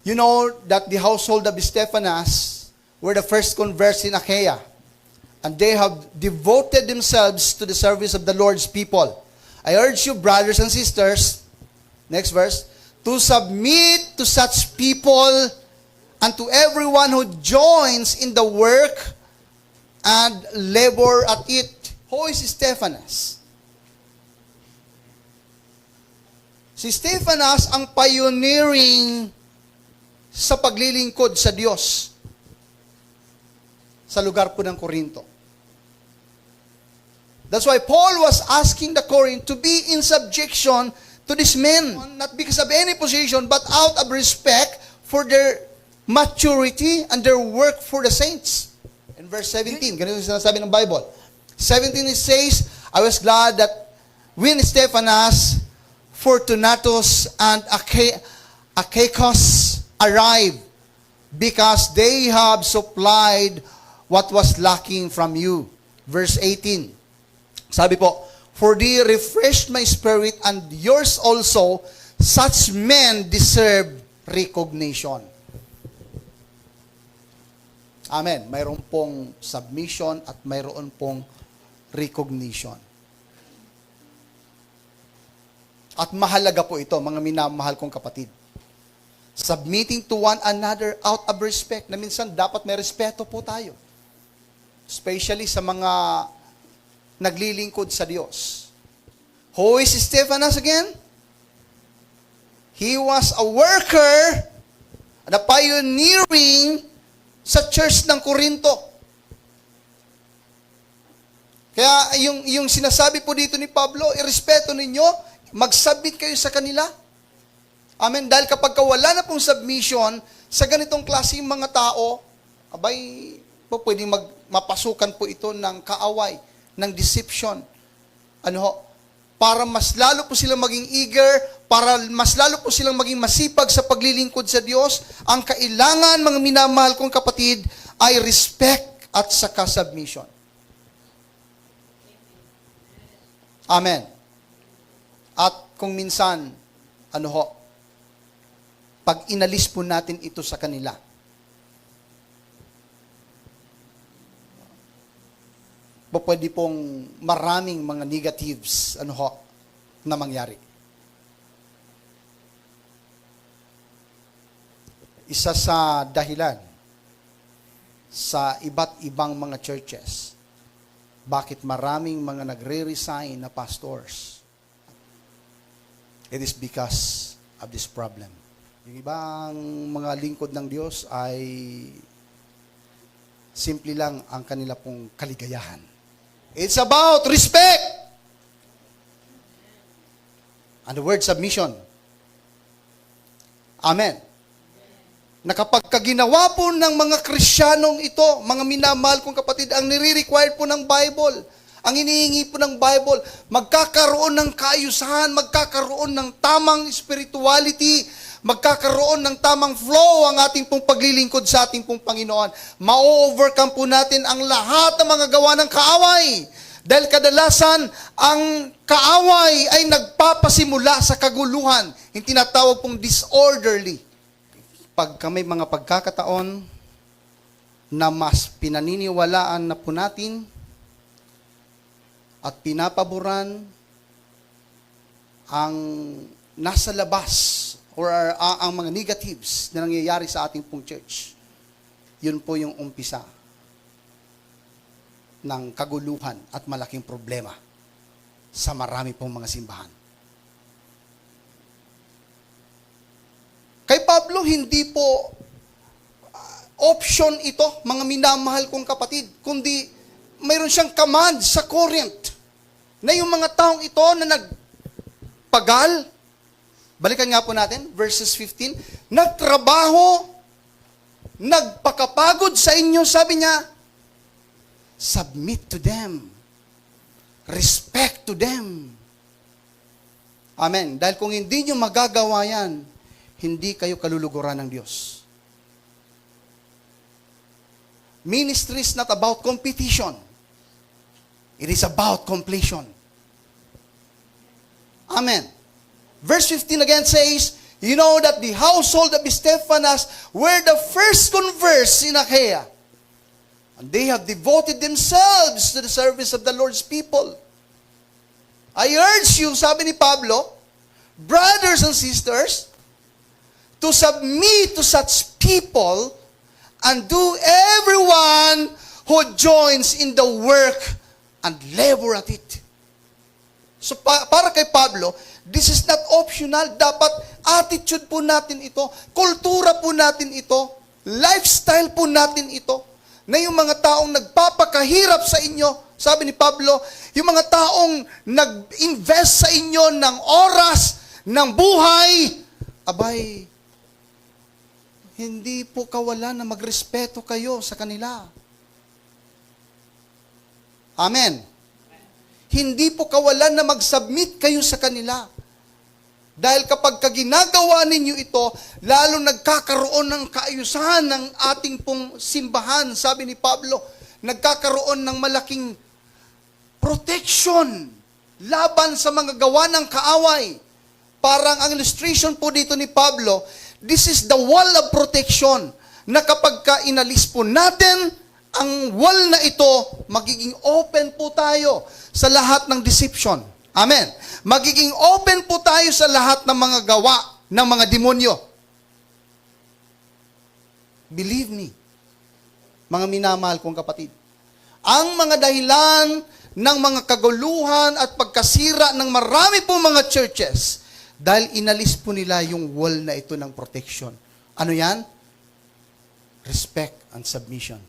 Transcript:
You know that the household of Stephanas were the first converts in Achaia, and they have devoted themselves to the service of the Lord's people. I urge you, brothers and sisters, next verse, to submit to such people and to everyone who joins in the work and labor at it. Who is Stephanas? Si Stephanas ang pioneering sa paglilingkod sa Diyos sa lugar po ng Korinto. That's why Paul was asking the Corinth to be in subjection to these men, not because of any position, but out of respect for their maturity and their work for the saints. In verse 17, ganito yung sinasabi ng Bible. 17, it says, I was glad that when Stephanas, Fortunatus, and Achaicus arrived, because they have supplied what was lacking from you. Verse 18, sabi po, for they refreshed my spirit and yours also, such men deserve recognition. Amen. Mayroon pong submission at mayroon pong recognition. At mahalaga po ito, mga minamahal kong kapatid. Submitting to one another out of respect, na minsan dapat may respeto po tayo. Especially sa mga naglilingkod sa Diyos. Who is Stephanas again? He was a worker and a pioneering sa church ng Korinto. Kaya yung sinasabi po dito ni Pablo, irespeto ninyo, mag-submit kayo sa kanila. Amen. Dahil kapag wala na pong submission sa ganitong klaseng mga tao, abay, pwedeng mapasukan po ito ng kaaway, ng deception. Para mas lalo po silang maging eager, para mas lalo po silang maging masipag sa paglilingkod sa Diyos, ang kailangan, mga minamahal kong kapatid, ay respect at saka submission. Amen. At kung minsan, pag inalis po natin ito sa kanila, pwede pong maraming mga negatives na mangyari. Isa sa dahilan sa iba't ibang mga churches, bakit maraming mga nagre-resign na pastors, it is because of this problem. Yung ibang mga lingkod ng Diyos ay simple lang ang kanila pong kaligayahan. It's about respect. And the word submission. Amen. Na kapag ginawa po ng mga Kristiyanong ito, mga minamahal kong kapatid, ang nire-require po ng Bible, ang inihingi po ng Bible, magkakaroon ng kaayusan, magkakaroon ng tamang spirituality, magkakaroon ng tamang flow ang ating pong paglilingkod sa ating pong Panginoon. Ma-overcome po natin ang lahat ng mga gawa ng kaaway. Dahil kadalasan, ang kaaway ay nagpapasimula sa kaguluhan. Yung tinatawag pong disorderly. Pagka may mga pagkakataon na mas pinaniniwalaan na po natin at pinapaboran ang nasa labas or ang mga negatives na nangyayari sa ating pong church, yun po yung umpisa ng kaguluhan at malaking problema sa marami pong mga simbahan. Kay Pablo, hindi po option ito, mga minamahal kong kapatid, kundi mayroon siyang command sa Corinth na yung mga taong ito na nagpagal, balikan nga po natin, verses 15, nagtrabaho, nagpakapagod sa inyo, sabi niya, submit to them. Respect to them. Amen. Dahil kung hindi nyo magagawa yan, hindi kayo kaluluguran ng Diyos. Ministry is not about competition. It is about completion. Amen. Verse 15 again says, You know that the household of Stephanas were the first converts in Achaia. And they have devoted themselves to the service of the Lord's people. I urge you, sabi ni Pablo, brothers and sisters, to submit to such people and do everyone who joins in the work and labor at it. So para kay Pablo, this is not optional. Dapat attitude po natin ito. Kultura po natin ito. Lifestyle po natin ito. Na yung mga taong nagpapakahirap sa inyo, sabi ni Pablo, yung mga taong nag-invest sa inyo ng oras, ng buhay, abay, hindi po kawalan na magrespeto kayo sa kanila. Amen. Hindi po kawalan na mag-submit kayo sa kanila. Dahil kapag ginagawa ninyo ito, lalo nagkakaroon ng kaayusan ng ating pong simbahan. Sabi ni Pablo, nagkakaroon ng malaking protection laban sa mga gawa ng kaaway. Parang ang illustration po dito ni Pablo, this is the wall of protection na kapag inalis po natin ang wall na ito, magiging open po tayo sa lahat ng deception. Amen. Magiging open po tayo sa lahat ng mga gawa ng mga demonyo. Believe me, mga minamahal kong kapatid, ang mga dahilan ng mga kaguluhan at pagkasira ng marami pong mga churches, dahil inalis po nila yung wall na ito ng protection. Ano yan? Respect and submission.